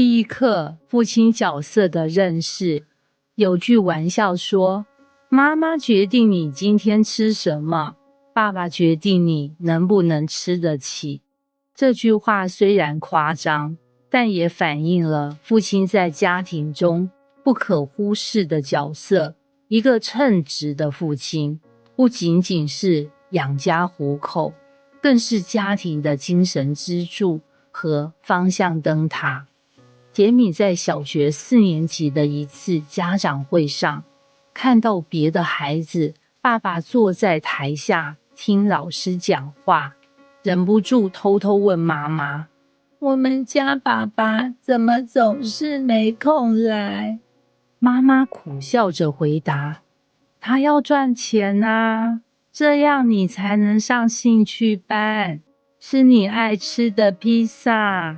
第一课，父亲角色的认识。有句玩笑说，妈妈决定你今天吃什么，爸爸决定你能不能吃得起。这句话虽然夸张，但也反映了父亲在家庭中不可忽视的角色。一个称职的父亲，不仅仅是养家糊口，更是家庭的精神支柱和方向灯塔。杰米在小学4年级的一次家长会上，看到别的孩子爸爸坐在台下听老师讲话，忍不住偷偷问妈妈：我们家爸爸怎么总是没空来？妈妈苦笑着回答：他要赚钱啊，这样你才能上兴趣班，吃你爱吃的披萨。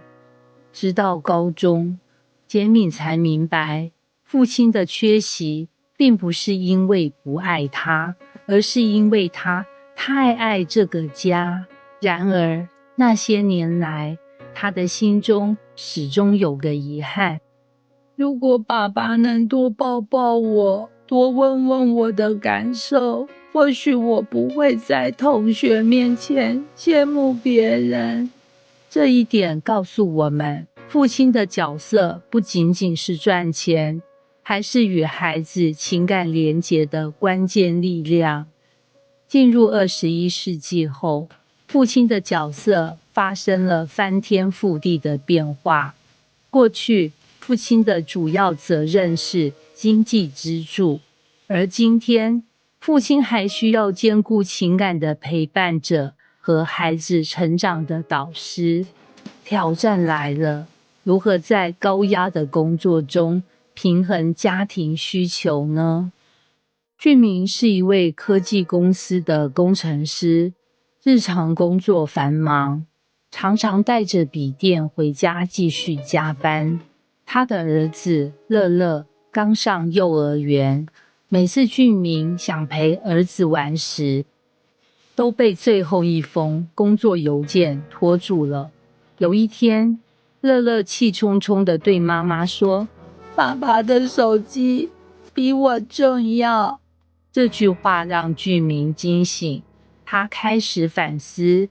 直到高中，杰米才明白，父亲的缺席并不是因为不爱他，而是因为他太爱这个家。然而，那些年来，他的心中始终有个遗憾：如果爸爸能多抱抱我，多问问我的感受，或许我不会在同学面前羡慕别人。这一点告诉我们，父亲的角色不仅仅是赚钱，还是与孩子情感连结的关键力量。进入21世纪后，父亲的角色发生了翻天覆地的变化。过去，父亲的主要责任是经济支柱，而今天，父亲还需要兼顾情感的陪伴者和孩子成长的导师。挑战来了，如何在高压的工作中平衡家庭需求呢？俊明是一位科技公司的工程师，日常工作繁忙，常常带着笔电回家继续加班。他的儿子乐乐刚上幼儿园，每次俊明想陪儿子玩时，都被最后一封工作邮件拖住了。有一天，乐乐气冲冲地对妈妈说：爸爸的手机比我重要。这句话让俊明惊醒，他开始反思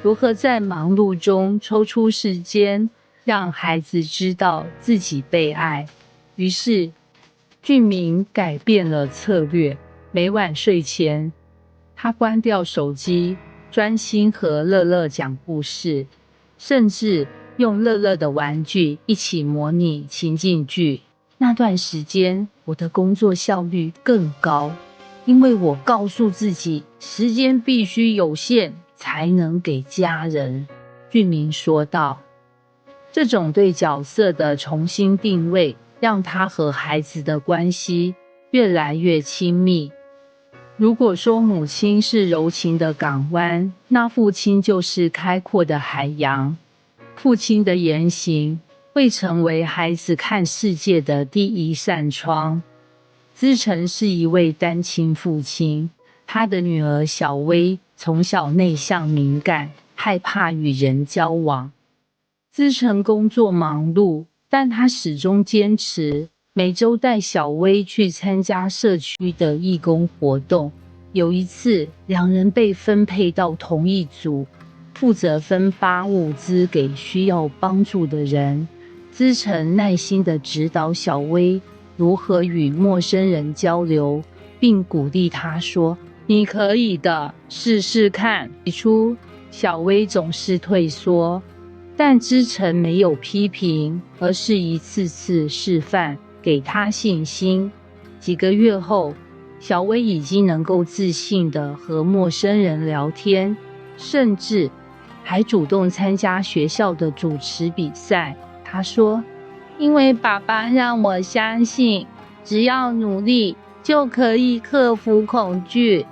如何在忙碌中抽出时间让孩子知道自己被爱。于是，俊明改变了策略，每晚睡前，他关掉手机，专心和乐乐讲故事，甚至用乐乐的玩具一起模拟情境剧。那段时间，我的工作效率更高，因为我告诉自己，时间必须有限，才能给家人。俊明说道。这种对角色的重新定位，让他和孩子的关系越来越亲密。如果说母亲是柔情的港湾，那父亲就是开阔的海洋。父亲的言行会成为孩子看世界的第一扇窗。资诚是一位单亲父亲，他的女儿小薇从小内向敏感，害怕与人交往。资诚工作忙碌，但他始终坚持每周带小薇去参加社区的义工活动。有一次，两人被分配到同一组，负责分发物资给需要帮助的人。资诚耐心地指导小薇如何与陌生人交流，并鼓励她说：你可以的，试试看。起初，小薇总是退缩，但资诚没有批评，而是一次次示范，给她信心。几个月后，小薇已经能够自信地和陌生人聊天，甚至还主动参加学校的主持比赛。她说：因为爸爸让我相信，只要努力就可以克服恐惧。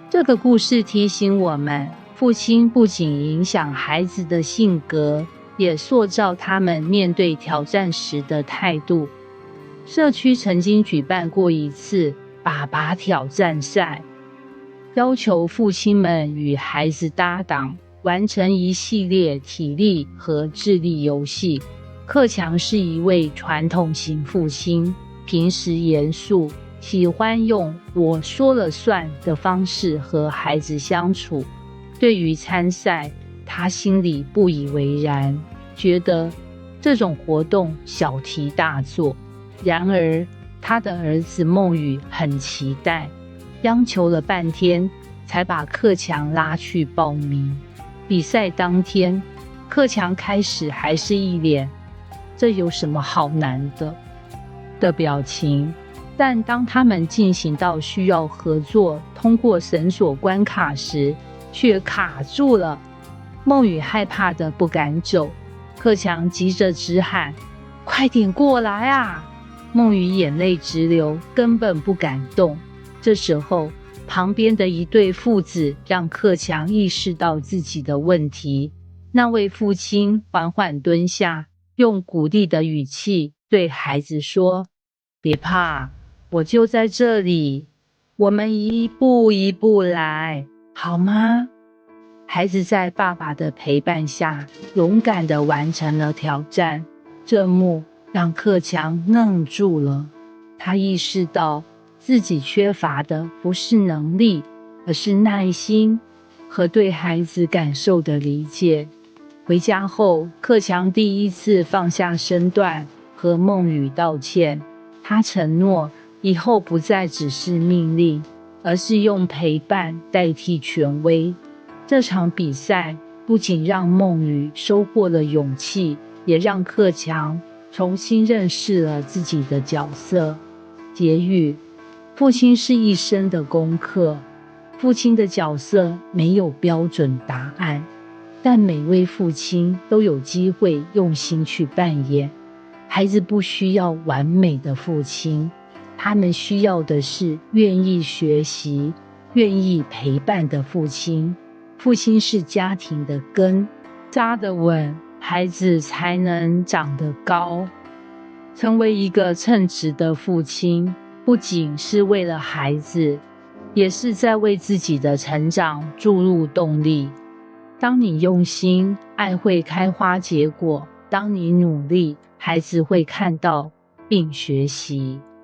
这个故事提醒我们，父亲不仅影响孩子的性格，也塑造他们面对挑战时的态度。社区曾经举办过一次爸爸挑战赛，要求父亲们与孩子搭档，完成一系列体力和智力游戏。克强是一位传统型父亲，平时严肃，喜欢用我说了算的方式和孩子相处。对于参赛，他心里不以为然，觉得这种活动小题大做。然而他的儿子孟宇很期待，央求了半天才把克强拉去报名。比赛当天，克强开始还是一脸这有什么好难的表情，但当他们进行到需要合作通过绳索关卡时，却卡住了。孟宇害怕的不敢走，克强急着直喊：快点过来啊！孟宇眼泪直流，根本不敢动。这时候旁边的一对父子让克强意识到自己的问题。那位父亲缓缓蹲下，用鼓励的语气对孩子说：别怕，我就在这里，我们一步一步来，好吗？孩子在爸爸的陪伴下，勇敢地完成了挑战。这幕让克强愣住了，他意识到自己缺乏的不是能力，而是耐心和对孩子感受的理解。回家后，克强第一次放下身段，和孟宇道歉。他承诺以后不再只是命令，而是用陪伴代替权威。这场比赛不仅让孟宇收获了勇气，也让克强重新认识了自己的角色。结语：父亲是一生的功课，父亲的角色没有标准答案，但每位父亲都有机会用心去扮演。孩子不需要完美的父亲，他们需要的是愿意学习、愿意陪伴的父亲。父亲是家庭的根，扎得稳，孩子才能长得高。成为一个称职的父亲，不仅是为了孩子，也是在为自己的成长注入动力。当你用心，爱会开花结果；当你努力，孩子会看到并学习。